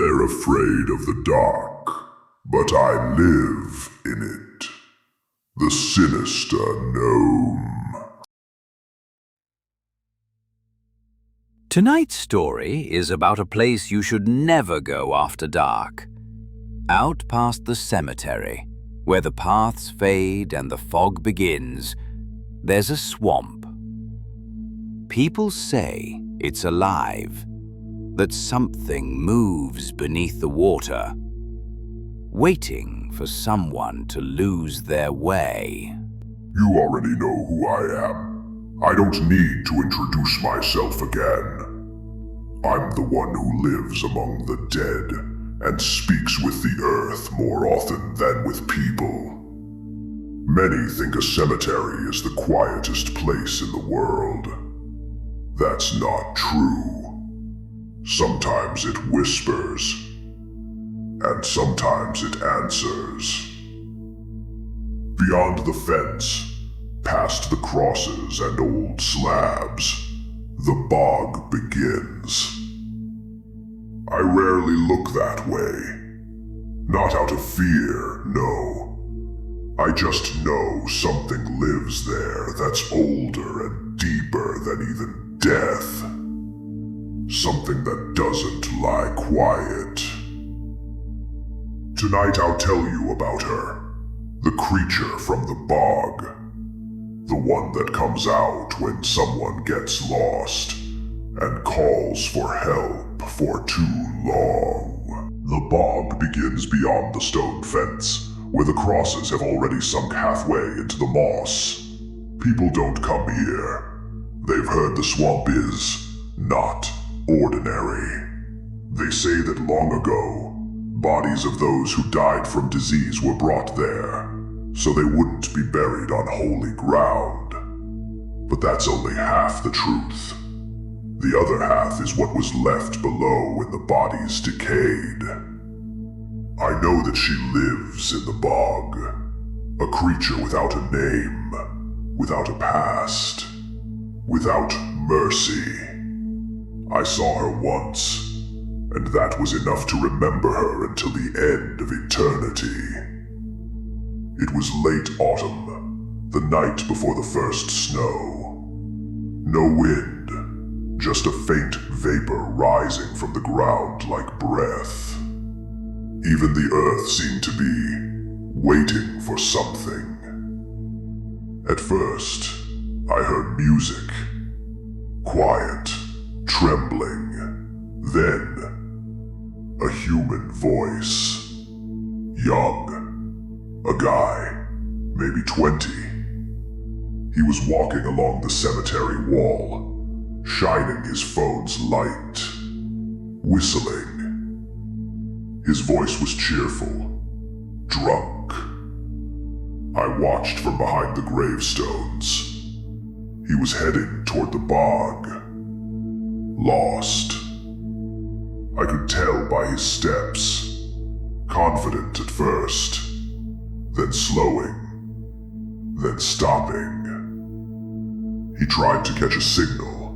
They're afraid of the dark, but I live in it. The Sinister Gnome. Tonight's story is about a place you should never go after dark. Out past the cemetery, where the paths fade and the fog begins, there's a swamp. People say it's alive, that something moves beneath the water, waiting for someone to lose their way. You already know who I am. I don't need to introduce myself again. I'm the one who lives among the dead and speaks with the earth more often than with people. Many think a cemetery is the quietest place in the world. That's not true. Sometimes it whispers, and sometimes it answers. Beyond the fence, past the crosses and old slabs, the bog begins. I rarely look that way. Not out of fear, no. I just know something lives there that's older and deeper than even death. Something that doesn't lie quiet. Tonight I'll tell you about her. The creature from the bog. The one that comes out when someone gets lost and calls for help for too long. The bog begins beyond the stone fence, where the crosses have already sunk halfway into the moss. People don't come here. They've heard the swamp is not ordinary. They say that long ago, bodies of those who died from disease were brought there, so they wouldn't be buried on holy ground. But that's only half the truth. The other half is what was left below when the bodies decayed. I know that she lives in the bog, a creature without a name, without a past, without mercy. I saw her once, and that was enough to remember her until the end of eternity. It was late autumn, the night before the first snow. No wind, just a faint vapor rising from the ground like breath. Even the earth seemed to be waiting for something. At first, I heard music. Quiet, trembling. Then, a human voice. Young. A guy, maybe 20. He was walking along the cemetery wall, shining his phone's light, whistling. His voice was cheerful, drunk. I watched from behind the gravestones. He was heading toward the bog, lost. I could tell by his steps, confident at first, then slowing, then stopping. He tried to catch a signal,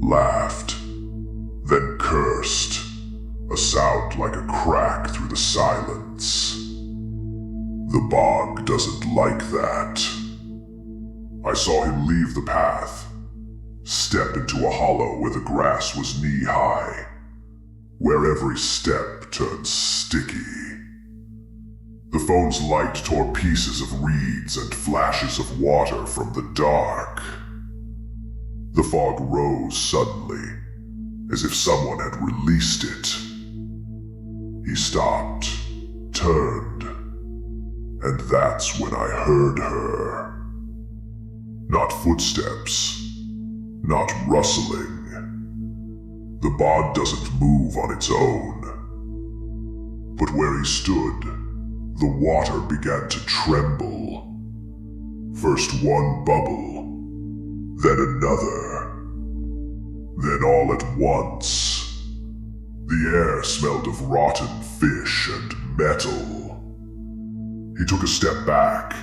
laughed, then cursed, a sound like a crack through the silence. The bog doesn't like that. I saw him leave the path, step into a hollow where the grass was knee-high, where every step turned sticky. The phone's light tore pieces of reeds and flashes of water from the dark. The fog rose suddenly, as if someone had released it. He stopped, turned, and that's when I heard her. Not footsteps, not rustling. The bog doesn't move on its own. But where he stood, the water began to tremble. First one bubble, then another. Then all at once, the air smelled of rotten fish and metal. He took a step back,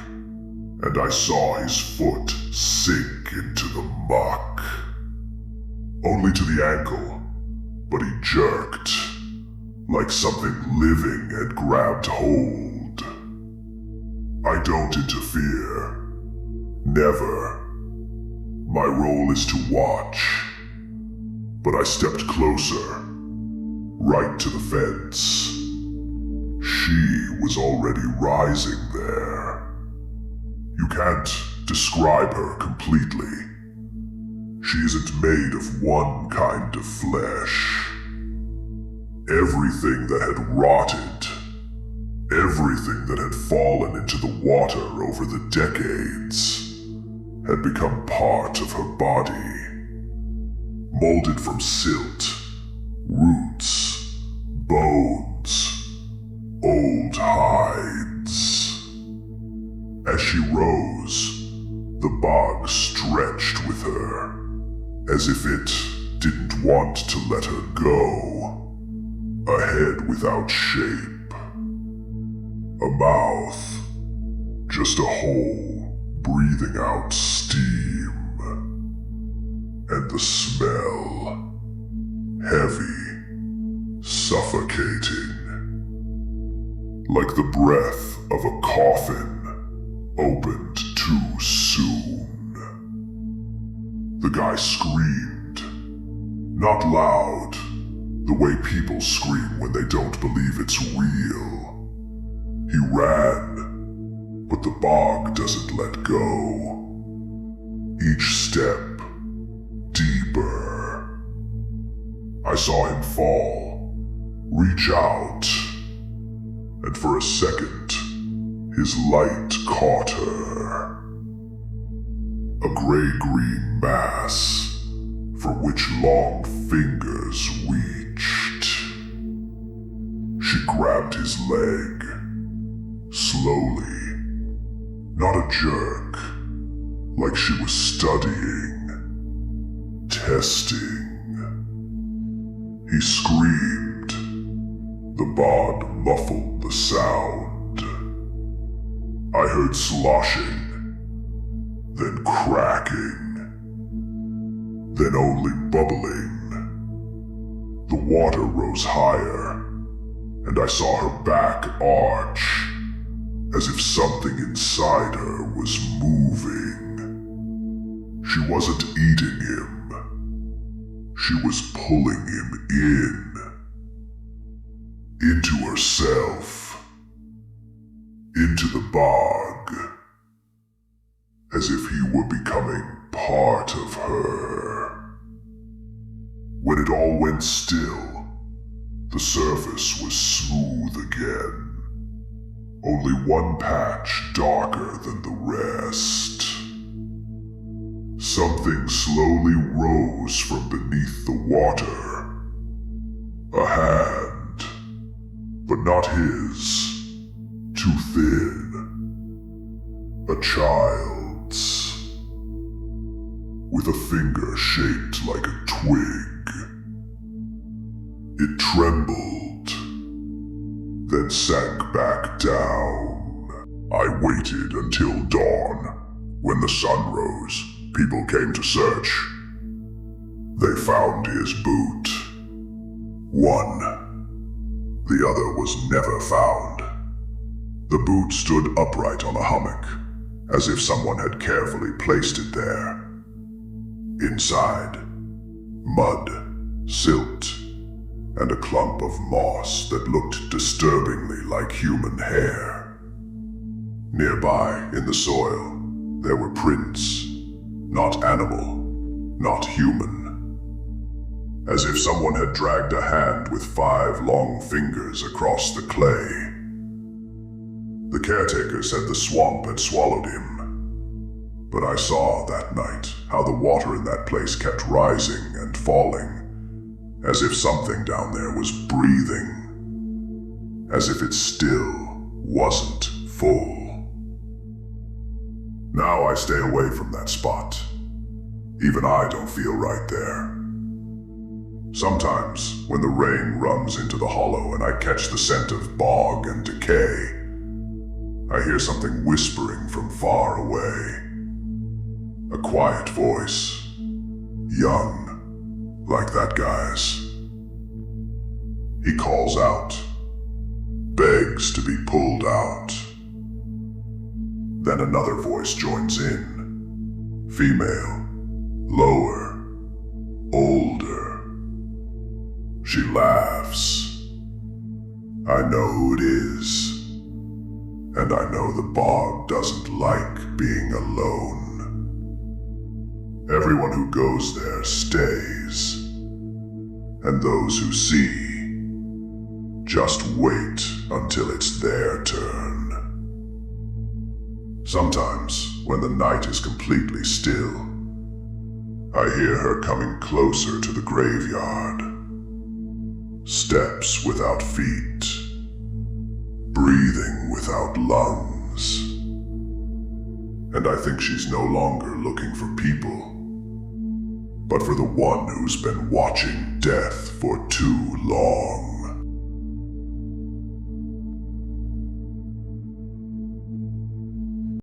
and I saw his foot sink into the muck. Only to the ankle, but he jerked, like something living had grabbed hold. I don't interfere. Never. My role is to watch. But I stepped closer, right to the fence. She was already rising there. You can't describe her completely. She isn't made of one kind of flesh. Everything that had rotted, everything that had fallen into the water over the decades, had become part of her body. Molded from silt, roots, bones, old hides. As she rose, the bog stretched with her, as if it didn't want to let her go. A head without shape. A mouth, just a hole breathing out steam. And the smell, heavy, suffocating. Like the breath of a coffin opened too soon. The guy screamed, not loud, the way people scream when they don't believe it's real. He ran, but the bog doesn't let go. Each step, deeper. I saw him fall, reach out, and for a second, his light caught her. A gray-green mass for which long fingers reached. She grabbed his leg, slowly, not a jerk, like she was studying, testing. He screamed. The bog muffled the sound. I heard sloshing, then cracking, then only bubbling. The water rose higher, and I saw her back arch, as if something inside her was moving. She wasn't eating him. She was pulling him into herself, into the bog, as if he were becoming part of her. When it all went still, the surface was smooth again. Only one patch darker than the rest. Something slowly rose from beneath the water. A hand, but not his. Too thin. A child's. With a finger shaped like a twig. It trembled, then sank back down. I waited until dawn. When the sun rose, people came to search. They found his boot. One. The other was never found. The boot stood upright on a hummock, as if someone had carefully placed it there. Inside, mud, silt, and a clump of moss that looked disturbingly like human hair. Nearby, in the soil, there were prints, not animal, not human. As if someone had dragged a hand with 5 long fingers across the clay. The caretaker said the swamp had swallowed him. But I saw that night how the water in that place kept rising and falling, as if something down there was breathing, as if it still wasn't full. Now I stay away from that spot. Even I don't feel right there. Sometimes, when the rain runs into the hollow and I catch the scent of bog and decay, I hear something whispering from far away. A quiet voice. Young, like that guy's. He calls out, begs to be pulled out. Then another voice joins in. Female, lower, older. She laughs. I know who it is, and I know the bog doesn't like being alone. Everyone who goes there stays, and those who see just wait until it's their turn. Sometimes, when the night is completely still, I hear her coming closer to the graveyard. Steps without feet, breathing without lungs. And I think she's no longer looking for people, but for the one who's been watching death for too long.